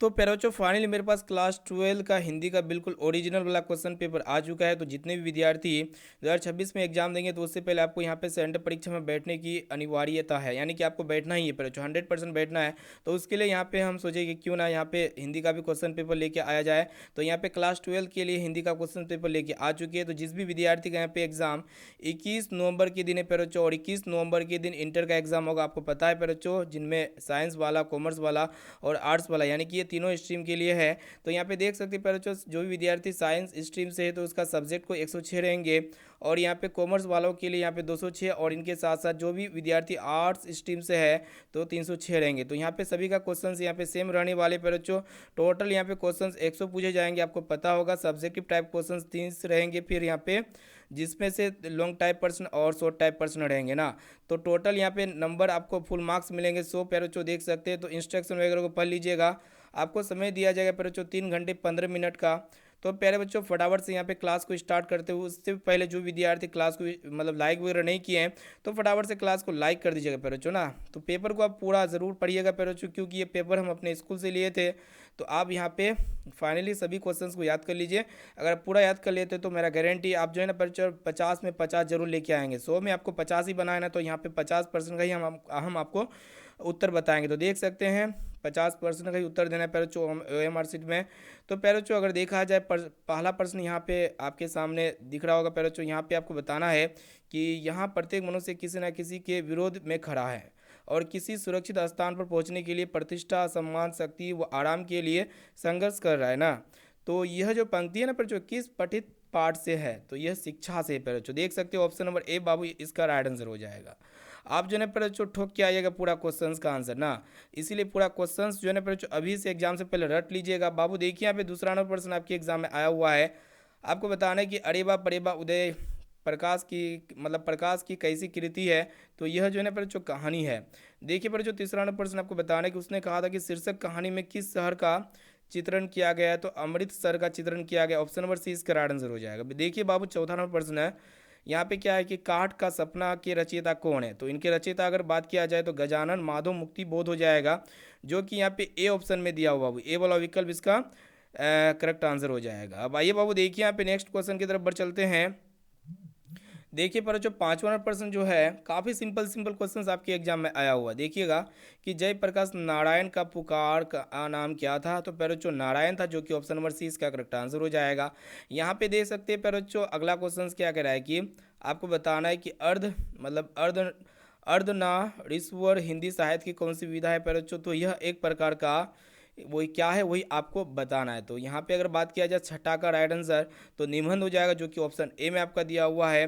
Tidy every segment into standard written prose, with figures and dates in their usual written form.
तो पैरोचो फाइनली मेरे पास क्लास 12 का हिंदी का बिल्कुल ओरिजिनल वाला क्वेश्चन पेपर आ चुका है। तो जितने भी विद्यार्थी 2026 में एग्जाम देंगे तो उससे पहले आपको यहाँ पे सेंटर परीक्षा में बैठने की अनिवार्यता है, यानी कि आपको बैठना ही है पैरोचो, 100% बैठना है। तो उसके लिए यहाँ पे हम सोचे कि क्यों ना यहाँ पे हिंदी का भी क्वेश्चन पेपर लेके आया जाए। तो यहाँ पे क्लास 12 के लिए हिंदी का क्वेश्चन पेपर लेके आ चुकी है। तो जिस भी विद्यार्थी का यहाँ पे एग्जाम 21 नवंबर के दिन है पैरोचो, और 21 नवंबर के दिन इंटर का एग्जाम होगा, आपको पता है पैरोचो, जिनमें साइंस वाला, कॉमर्स वाला और आर्ट्स वाला, यानी कि ये तीनों स्ट्रीम के लिए है। तो यहाँ पे देख सकते हैं पैरोचो, जो भी विद्यार्थी साइंस स्ट्रीम से है तो उसका सब्जेक्ट को 106 रहेंगे, और यहाँ पे कॉमर्स वालों के लिए यहाँ पे 206, और इनके साथ साथ जो भी विद्यार्थी आर्ट्स स्ट्रीम से है तो 306 रहेंगे। तो यहाँ पे सभी का क्वेश्चंस यहाँ पे सेम रहने वाले पैरोचो। टोटल यहाँ पे क्वेश्चंस 100 पूछे जाएंगे, आपको पता होगा। सब्जेक्टिव टाइप क्वेश्चंस 30 रहेंगे, फिर यहाँ पे जिसमें से लॉन्ग टाइप पर्सन और शॉर्ट टाइप पर्सन रहेंगे ना। तो टोटल यहाँ पे नंबर आपको फुल मार्क्स मिलेंगे 100 पैरोचो, देख सकते हैं। तो इंस्ट्रक्शन वगैरह को पढ़ लीजिएगा। आपको समय दिया जाएगा पैरोचो 3 घंटे 15 मिनट का। तो प्यारे बच्चों, फटाफट से यहाँ पे क्लास को स्टार्ट करते हुए, उससे पहले जो विद्यार्थी क्लास को मतलब लाइक वगैरह नहीं किए हैं तो फटाफट से क्लास को लाइक कर दीजिएगा पैरोचो ना। तो पेपर को आप पूरा ज़रूर पढ़िएगा पैरोचो, क्योंकि ये पेपर हम अपने स्कूल से लिए थे। तो आप यहाँ पे फाइनली सभी क्वेश्चंस को याद कर लीजिए। अगर आप पूरा याद कर लेते तो मेरा गारंटी आप जो है ना पैरोचो 50 में 50 जरूर लेके आएंगे। 100 में आपको 50 ही बनाए ना, तो यहाँ पे 50% का ही हम आपको उत्तर बताएंगे। तो देख सकते हैं 50% का ही उत्तर देना है पैरोचो OMR सीट में। तो पैरोचो अगर देखा जाए पहला प्रश्न यहाँ पे आपके सामने दिख रहा होगा पैरोचो। यहाँ पे आपको बताना है कि यहाँ प्रत्येक मनुष्य किसी न किसी के विरोध में खड़ा है और किसी सुरक्षित स्थान पर पहुँचने के लिए प्रतिष्ठा, सम्मान, शक्ति व आराम के लिए संघर्ष कर रहा है ना। तो यह जो पंक्ति है ना पैरोचो, किस पठित पाठ से है? तो यह शिक्षा से है पैरोचो। देख सकते हो ऑप्शन नंबर ए बाबू इसका राइट आंसर हो जाएगा। आप जो है पैरोचो ठोक के आइएगा पूरा क्वेश्चंस का आंसर ना, इसीलिए पूरा क्वेश्चंस जो है पैरोचो अभी से एग्जाम से पहले रट लीजिएगा। बाबू देखिए यहाँ पे दूसरा नंबर प्रश्न आपके एग्जाम में आया हुआ है। आपको बताना है कि अरेबा परेबा उदय प्रकाश की मतलब प्रकाश की कैसी कृति है? तो यह जो है पैरोचो कहानी है। देखिए पैरोचो तीसरा नंबर प्रश्न आपको बताना है कि उसने कहा था कि शीर्षक कहानी में किस शहर का चित्रण किया गया है? तो अमृतसर का चित्रण किया गया। ऑप्शन नंबर सी इसका राइट आंसर हो जाएगा। देखिए बाबू चौथा नंबर प्रश्न है। यहाँ पे क्या है कि काठ का सपना के रचयिता कौन है? तो इनके रचयिता अगर बात किया जाए तो गजानन माधव मुक्ति बोध हो जाएगा, जो कि यहाँ पे ए ऑप्शन में दिया हुआ बाबू, ए वाला विकल्प इसका करेक्ट आंसर हो जाएगा। अब आइए बाबू देखिए यहाँ पे नेक्स्ट क्वेश्चन की तरफ बढ़ चलते हैं। देखिए पर जो पांचवा प्रश्न जो है काफ़ी सिंपल सिंपल क्वेश्चंस आपके एग्जाम में आया हुआ। देखिएगा कि जयप्रकाश नारायण का पुकार का नाम क्या था? तो पैरोचो नारायण था, जो कि ऑप्शन नंबर सी इसका करेक्ट आंसर हो जाएगा। यहाँ पे देख सकते हैं पैरोचो अगला क्वेश्चन क्या कह रहा है कि आपको बताना है कि अर्धनारीश्वर हिंदी साहित्य की कौन सी विधा है पैरोचो? तो यह एक प्रकार का वही क्या है वही आपको बताना है। तो यहाँ पे अगर बात किया जाए छठा का राइट आंसर तो निबंध हो जाएगा, जो कि ऑप्शन ए में आपका दिया हुआ है।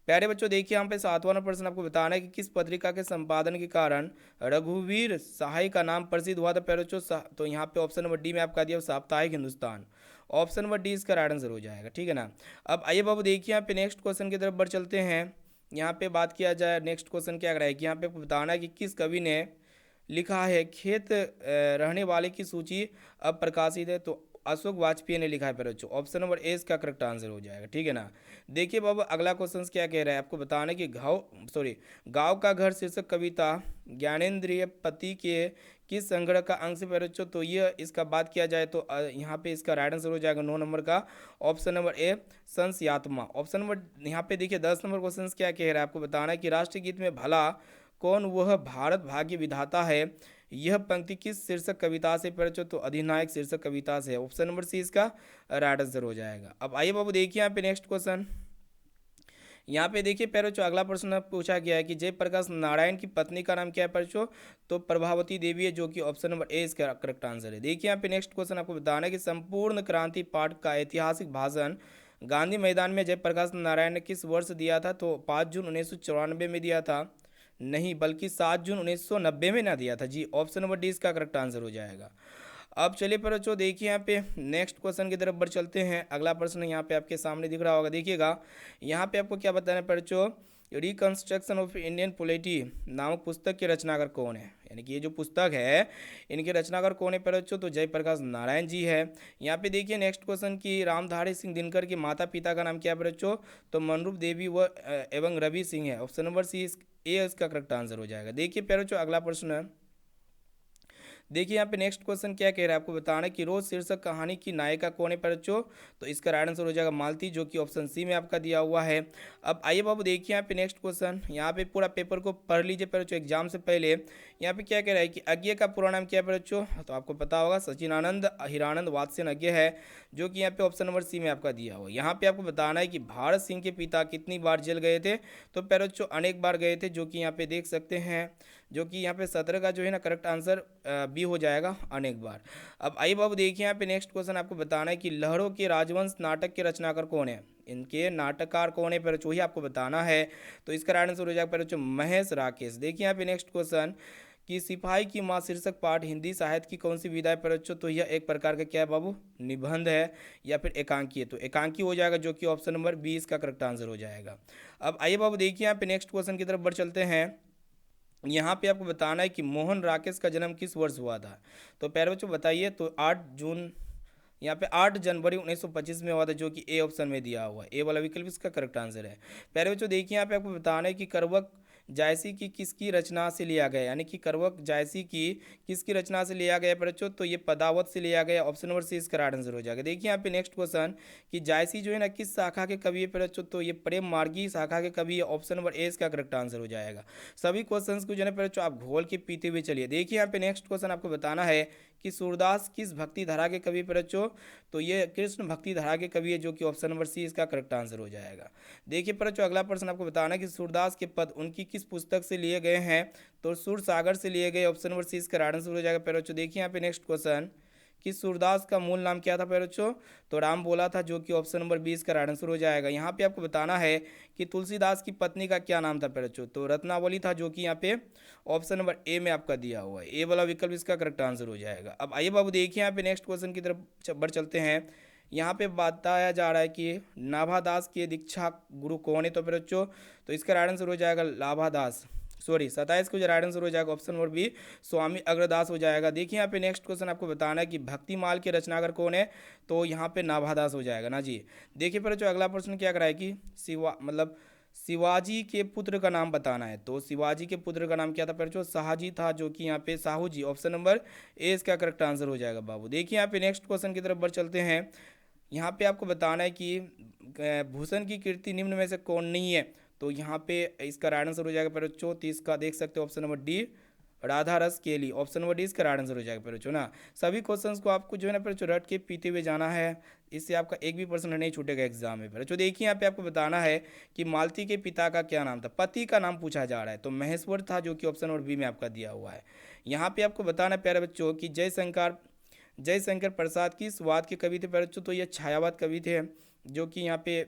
प्यारे बच्चों देखिए यहाँ पे सातवां प्रश्न आपको बताना है कि किस पत्रिका के संपादन के कारण रघुवीर सहाय का नाम प्रसिद्ध हुआ था पैरोचो? तो यहाँ पे ऑप्शन नंबर डी में आपका दिया साप्ताहिक हिंदुस्तान। ऑप्शन नंबर डी इसका राइट आंसर हो जाएगा, ठीक है ना। अब आइए बाबू देखिए यहाँ पे नेक्स्ट क्वेश्चन की तरफ बढ़ चलते हैं। यहाँ पे बात किया जाए नेक्स्ट क्वेश्चन क्या है कि यहाँ पे बताना है कि किस कवि ने लिखा है खेत रहने वाले की सूची अब प्रकाशित है? तो अशोक वाजपेयी ने लिखा है पर बच्चों। ऑप्शन नंबर ए इसका करेक्ट आंसर हो जाएगा, ठीक है ना। देखिए बाबा अगला क्वेश्चन क्या कह रहा है, आपको बताना है कि गाँव का घर शीर्षक कविता ज्ञानेंद्रिय पति के किस संग्रह का अंश है बच्चों? तो ये इसका बात किया जाए तो यहाँ पे इसका राइट आंसर हो जाएगा 9 नंबर का ऑप्शन नंबर ए संस्यात्मा। ऑप्शन नंबर यहाँ पे देखिए 10 नंबर क्वेश्चन क्या कह रहा है, आपको बताना है कि राष्ट्रीय गीत में भला कौन वह भारत भाग्य विधाता है? यह पंक्ति किस शीर्षक कविता से परिचित? तो अधिनायक शीर्षक कविता से। ऑप्शन नंबर सी इसका राइट आंसर हो जाएगा। अब आइए बाबू देखिए यहाँ पे नेक्स्ट क्वेश्चन। यहाँ पे देखिए पैरोचो अगला प्रश्न पूछा गया है कि जयप्रकाश नारायण की पत्नी का नाम क्या है पैरोचो? तो प्रभावती देवी है, जो कि ऑप्शन नंबर ए इसका करेक्ट आंसर है। देखिए यहाँ पे नेक्स्ट क्वेश्चन आपको बताना है कि संपूर्ण क्रांति पाठ का ऐतिहासिक भाषण गांधी मैदान में जयप्रकाश नारायण ने किस वर्ष दिया था? तो 5 जून 1994 में दिया था, नहीं बल्कि 7 जून 1990 में ना दिया था जी। ऑप्शन नंबर डी इसका करेक्ट आंसर हो जाएगा। अब चलिए बच्चों देखिए यहाँ पे नेक्स्ट क्वेश्चन की तरफ बढ़ चलते हैं। अगला प्रश्न यहाँ पे आपके सामने दिख रहा होगा, देखिएगा यहाँ पे आपको क्या बताना है बच्चों, रिकंस्ट्रक्शन ऑफ इंडियन पोलिटी नामक पुस्तक के रचनाकार कौन है? यानी कि ये जो पुस्तक है इनके रचनाकार कौन है बच्चों? तो जयप्रकाश नारायण जी है। यहाँ पे देखिए नेक्स्ट क्वेश्चन की रामधारी सिंह दिनकर के माता पिता का नाम क्या है बच्चों? तो मनरूप देवी व एवं रवि सिंह है। ऑप्शन नंबर सी ए इसका करेक्ट आंसर हो जाएगा। देखिए बच्चों अगला प्रश्न है, देखिए यहाँ पे नेक्स्ट क्वेश्चन क्या कह रहा है, आपको बताना है कि रोज शीर्षक कहानी की नायिका कौन है बच्चों। तो इसका राइट आंसर हो जाएगा मालती, जो कि ऑप्शन सी में आपका दिया हुआ है। अब आइए बाबू देखिए यहाँ पे नेक्स्ट क्वेश्चन, यहाँ पे पूरा पेपर को पढ़ लीजिए बच्चों एग्जाम से पहले। यहाँ पे क्या कह रहा है कि अज्ञे का पूरा नाम क्या है बच्चों। तो आपको पता होगा सचिनानंद हीरानंद वात्स्यन अज्ञे है, जो कि यहाँ पे ऑप्शन नंबर सी में आपका दिया हुआ है। यहाँ पे आपको बताना है कि भारत सिंह के पिता कितनी बार जेल गए थे। तो बच्चों अनेक बार गए थे, जो कि यहाँ पे देख सकते हैं, जो कि यहाँ पे 17 का जो है ना करेक्ट आंसर बी हो जाएगा, अनेक बार। अब आइए बाबू देखिए यहाँ पे नेक्स्ट क्वेश्चन आपको बताना है कि लहरों के राजवंश नाटक के रचनाकार कौन है, इनके नाटककार कौन है पर वही आपको बताना है। तो इसका राइट आंसर हो जाएगा पर महेश राकेश। देखिए यहाँ पे नेक्स्ट क्वेश्चन कि सिपाही की माँ शीर्षक पाठ हिंदी साहित्य की कौन सी विधा है पर बच्चों। तो यह एक प्रकार का क्या है बाबू, निबंध है या फिर एकांकी है। तो एकांकी हो जाएगा, जो कि ऑप्शन नंबर 20 का करेक्ट आंसर हो जाएगा। अब आइए बाबू देखिए यहाँ पे नेक्स्ट क्वेश्चन की तरफ बढ़ चलते हैं। यहाँ पे आपको बताना है कि मोहन राकेश का जन्म किस वर्ष हुआ था। तो प्यारे बच्चों बताइए। तो 8 जून, यहाँ पे 8 जनवरी 1925 में हुआ था, जो कि ए ऑप्शन में दिया हुआ है, ए वाला विकल्प इसका करेक्ट आंसर है। प्यारे बच्चों देखिए यहाँ पे आपको बताना है कि करवक जायसी की किसकी रचना से लिया गया, यानी कि करवक जायसी की किसकी रचना से लिया गया बच्चों। तो ये पदावत से लिया गया, ऑप्शन नंबर सी इसका राइट आंसर हो जाएगा। देखिए यहाँ पे नेक्स्ट क्वेश्चन कि जायसी जो है ना किस शाखा के कवि है बच्चों। तो ये प्रेम मार्गी शाखा के कवि है, ऑप्शन नंबर ए इसका करेक्ट आंसर हो जाएगा। सभी क्वेश्चंस को जो है बच्चों आप घोल के पीते हुए चलिए। देखिए यहाँ पे नेक्स्ट क्वेश्चन आपको बताना है कि सूरदास किस भक्ति धारा के कवि पर बच्चों। तो ये कृष्ण भक्ति धारा के कवि है, जो कि ऑप्शन नंबर सी इसका करेक्ट आंसर हो जाएगा। देखिए पर बच्चों अगला प्रश्न आपको बताना है कि सूरदास के पद उनकी किस पुस्तक से लिए गए हैं। तो सुर सागर से लिए गए, ऑप्शन नंबर सी इसका राइट आंसर हो जाएगा। पर बच्चों देखिए यहाँ पे नेक्स्ट क्वेश्चन कि सूरदास का मूल नाम क्या था बच्चों। तो राम बोला था, जो कि ऑप्शन नंबर 20 का राइट आंसर हो जाएगा। यहाँ पे आपको बताना है कि तुलसीदास की पत्नी का क्या नाम था बच्चों। तो रत्नावली था, जो कि यहाँ पे ऑप्शन नंबर ए में आपका दिया हुआ है, ए वाला विकल्प इसका करेक्ट आंसर हो जाएगा। अब आइए बाबू देखिए यहाँ पे नेक्स्ट क्वेश्चन की तरफ बढ़ चलते हैं। यहाँ पे बताया जा रहा है कि नाभादास के दीक्षा गुरु कौन है। तो बच्चों तो इसका राइट आंसर हो जाएगा लाभादास, सॉरी 27 को जो राइट आंसर हो जाएगा ऑप्शन नंबर बी स्वामी अग्रदास हो जाएगा। देखिए यहाँ पे नेक्स्ट क्वेश्चन आपको बताना है कि भक्तिमाल के रचनाकार कौन है। तो यहाँ पे नाभादास हो जाएगा ना जी। देखिए पर जो अगला प्रश्न क्या कराए कि शिवाजी के पुत्र का नाम बताना है। तो शिवाजी के पुत्र का नाम क्या था बच्चों, शाहजी था, जो कि यहाँ पे साहू जी, ऑप्शन नंबर ए इसका करेक्ट आंसर हो जाएगा बाबू। देखिए यहाँ पे नेक्स्ट क्वेश्चन की तरफ बढ़ चलते हैं। यहाँ पे आपको बताना है कि भूषण की कीर्ति निम्न में से कौन नहीं है। तो यहाँ पे इसका राइट आंसर हो जाएगा पर बच्चों 30 का देख सकते हो, ऑप्शन नंबर डी राधा रस के लिए, ऑप्शन नंबर डी इसका राइट आंसर हो जाएगा पर बच्चों ना। सभी क्वेश्चंस को आपको जो है ना पर बच्चों रट के पीते हुए जाना है, इससे आपका एक भी पर्सन नहीं छूटेगा एग्जाम में। पर बच्चों देखिए यहाँ पे आपको बताना है कि मालती के पिता का क्या नाम था, पति का नाम पूछा जा रहा है। तो महेश्वर था, जो कि ऑप्शन नंबर बी में आपका दिया हुआ है। यहाँ पे आपको बताना है प्यारे बच्चों कि जयशंकर प्रसाद की स्वाद के कवि थे बच्चों। तो ये छायावाद कवि थे, जो कि यहाँ पे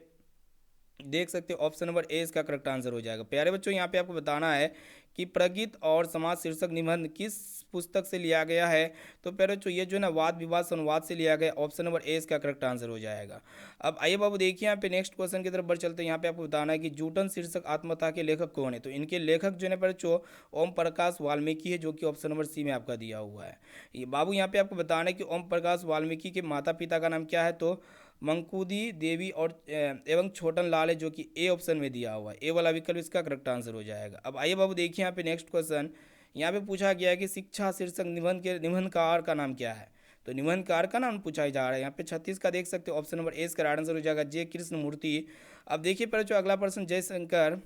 देख सकते हो, ऑप्शन नंबर ए इसका करेक्ट आंसर हो जाएगा। प्यारे बच्चों यहाँ पे आपको बताना है कि प्रगीत और समाज शीर्षक निबंध किस पुस्तक से लिया गया है। तो प्यारे बच्चों ये जो है ना वाद विवाद संवाद से लिया गया, ऑप्शन नंबर ए इसका करेक्ट आंसर हो जाएगा। अब आइए बाबू देखिए यहाँ पे नेक्स्ट क्वेश्चन की तरफ बढ़ चलते हैं। यहाँ पे आपको बताना है कि जूटन शीर्षक आत्मकथा के लेखक कौन है। तो इनके लेखक जो है बच्चों ओम प्रकाश वाल्मीकि है, जो कि ऑप्शन नंबर सी में आपका दिया हुआ है। ये बाबू यहाँ पे आपको बताना है कि ओम प्रकाश वाल्मीकि के माता पिता का नाम क्या है। तो मंकुदी देवी और एवं छोटन लाल है, जो कि ए ऑप्शन में दिया हुआ है, ए वाला विकल्प इसका करेक्ट आंसर हो जाएगा। अब आइए बाबू देखिए यहाँ पे नेक्स्ट क्वेश्चन, यहाँ पे पूछा गया है कि शिक्षा शीर्षक निबंध के निबंधकार का नाम क्या है। तो निबंधकार का नाम पूछा जा रहा है। यहाँ पे 36 का देख सकते हो, ऑप्शन नंबर ए इसका राइट आंसर हो जाएगा, जे कृष्ण मूर्ति। अब देखिए पर जो अगला प्रश्न, जयशंकर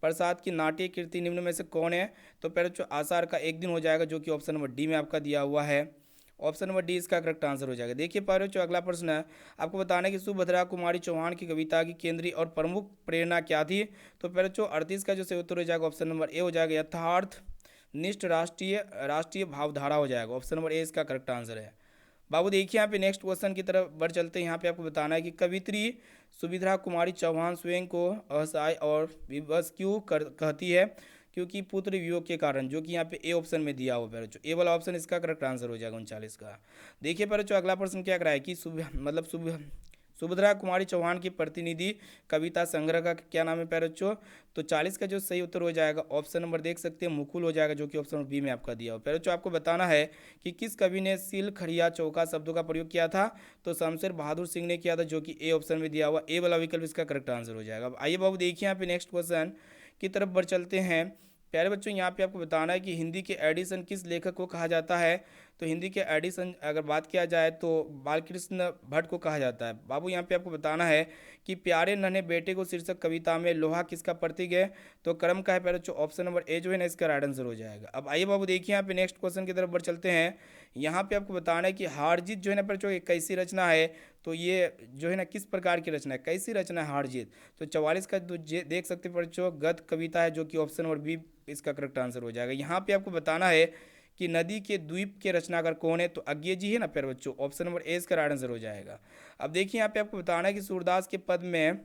प्रसाद की नाट्य कीर्ति निम्न में से कौन है। तो पहले जो आषाढ़ का एक दिन हो जाएगा, जो कि ऑप्शन नंबर डी में आपका दिया हुआ है, ऑप्शन नंबर डी इसका करेक्ट आंसर हो जाएगा। देखिए पारो जो अगला प्रश्न है आपको बताना है कि सुभद्रा कुमारी चौहान की कविता की केंद्रीय और प्रमुख प्रेरणा क्या थी। तो पहले जो 38 का जो सही उत्तर हो जाएगा, ऑप्शन नंबर ए हो जाएगा, यथार्थ निष्ठ राष्ट्रीय भावधारा हो जाएगा, ऑप्शन नंबर ए इसका करेक्ट आंसर है। बाबू देखिए यहाँ पे नेक्स्ट क्वेश्चन की तरफ बढ़ चलते हैं। यहाँ पे आपको बताना है कि कवित्री सुभद्रा कुमारी चौहान स्वयं को असहाय और विवश क्यों कहती है। क्योंकि पुत्र वियोग के कारण, जो कि यहाँ पे ए ऑप्शन में दिया हुआ है बच्चों, ए वाला ऑप्शन इसका करेक्ट आंसर हो जाएगा 39 का। देखिए बच्चों अगला प्रश्न क्या कराए कि सुभद्रा कुमारी चौहान की प्रतिनिधि कविता संग्रह का क्या नाम है बच्चों। तो 40 का जो सही उत्तर हो जाएगा, ऑप्शन नंबर देख सकते हैं मुकुल हो जाएगा, जो कि ऑप्शन बी में आपका दिया हुआ है। बच्चों आपको बताना है कि किस कवि ने सिल खड़िया चौका शब्दों का प्रयोग किया था। तो शमशेर बहादुर सिंह ने किया था, जो कि ए ऑप्शन में दिया हुआ, ए वाला विकल्प इसका करेक्ट आंसर हो जाएगा। अब आइए बाबू देखिए यहाँ पे नेक्स्ट क्वेश्चन की तरफ बढ़ चलते हैं। प्यारे बच्चों यहाँ पे आपको बताना है कि हिंदी के एडिसन किस लेखक को कहा जाता है। तो हिंदी के एडिशन अगर बात किया जाए तो बालकृष्ण भट्ट को कहा जाता है। बाबू यहाँ पे आपको बताना है कि प्यारे नन्हे बेटे को शीर्षक कविता में लोहा किसका प्रतीक है, तो कर्म का है प्यारे बच्चों, ऑप्शन नंबर ए जो है ना इसका राइट आंसर हो जाएगा। अब आइए बाबू देखिए यहाँ पे नेक्स्ट क्वेश्चन की तरफ बढ़ चलते हैं। यहाँ पे आपको बताना है कि हार जीत जो है ना प्यारे बच्चों एक कैसी रचना है, तो ये जो है ना किस प्रकार की रचना है, कैसी रचना है हार जीत, तो 44 का तो देख सकते हैं बच्चों गद्य कविता है, जो कि ऑप्शन नंबर बी इसका करेक्ट आंसर हो जाएगा। यहाँ पे आपको बताना है कि नदी के द्वीप के रचनाकार कौन है, तो अज्ञे जी है ना प्यारे बच्चों, ऑप्शन नंबर ए इसका राइट आंसर हो जाएगा। अब देखिए यहाँ पे आपको बताना है कि सूरदास के पद में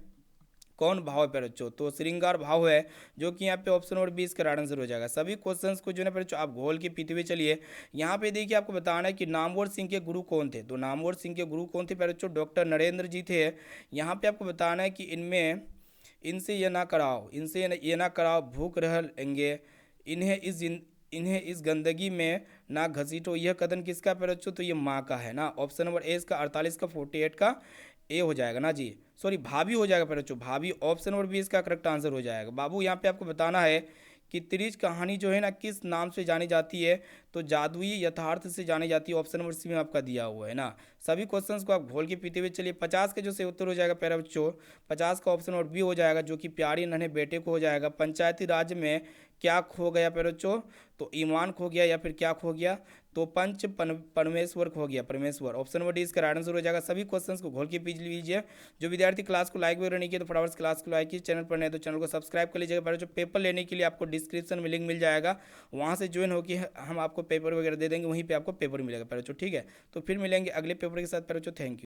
कौन भाव है प्यारे बच्चों, तो श्रृंगार भाव है, जो कि यहाँ पे ऑप्शन नंबर 20 का राइट आंसर हो जाएगा। सभी क्वेश्चंस को जो है ना प्यारे बच्चों आप घोल के पीते हुए चलिए। यहाँ पे देखिए आपको बताना है कि नामवर सिंह के गुरु कौन थे, तो नामवर सिंह के गुरु कौन थे प्यारे बच्चों, डॉक्टर नरेंद्र जी थे। यहाँ पे आपको बताना है कि इनमें इनसे ये ना कराओ, ये ना कराओ भूख रह लेंगे, इन्हें इस इन्हें इस गंदगी में ना घसीटो, यह कथन किसका है प्यारे बच्चों, तो ये माँ का है ना, ऑप्शन नंबर ए इसका 48 का 48 का ए हो जाएगा ना जी, सॉरी भाभी हो जाएगा प्यारे बच्चों, भाभी ऑप्शन नंबर बी इसका करेक्ट आंसर हो जाएगा। बाबू यहाँ पे आपको बताना है कि त्रिज कहानी जो है ना किस नाम से जानी जाती है, तो जादुई यथार्थ से जानी जाती है, ऑप्शन नंबर सी में आपका दिया हुआ है ना। सभी क्वेश्चंस को आप घोल के पीते हुए चलिए। 50 के जो सही उत्तर हो जाएगा प्यारे बच्चों, 50 का ऑप्शन नंबर बी हो जाएगा, जो कि प्यारी नन्हे बेटे को हो जाएगा। पंचायती राज में क्या खो गया प्यारे बच्चों, तो ईमान खो गया या फिर क्या खो गया, तो परमेश्वर खो गया, परमेश्वर, ऑप्शन नंबर डी इसका राइट आंसर हो जाएगा। सभी क्वेश्चंस को घोल के पीछ लीजिए। जो विद्यार्थी क्लास को लाइक वगैरह नहीं किया तो फटाफट क्लास को लाइक कीजिए, चैनल पर नहीं तो चैनल को सब्सक्राइब कर लीजिएगा। पहले जो पेपर लेने के लिए आपको डिस्क्रिप्शन में लिंक मिल जाएगा, वहाँ से ज्वाइन होकर हम आपको पेपर वगैरह दे देंगे, वहीं पर आपको पेपर मिलेगा प्यारे बच्चों, ठीक है। तो फिर मिलेंगे अगले पेपर के साथ प्यारे बच्चों, थैंक यू।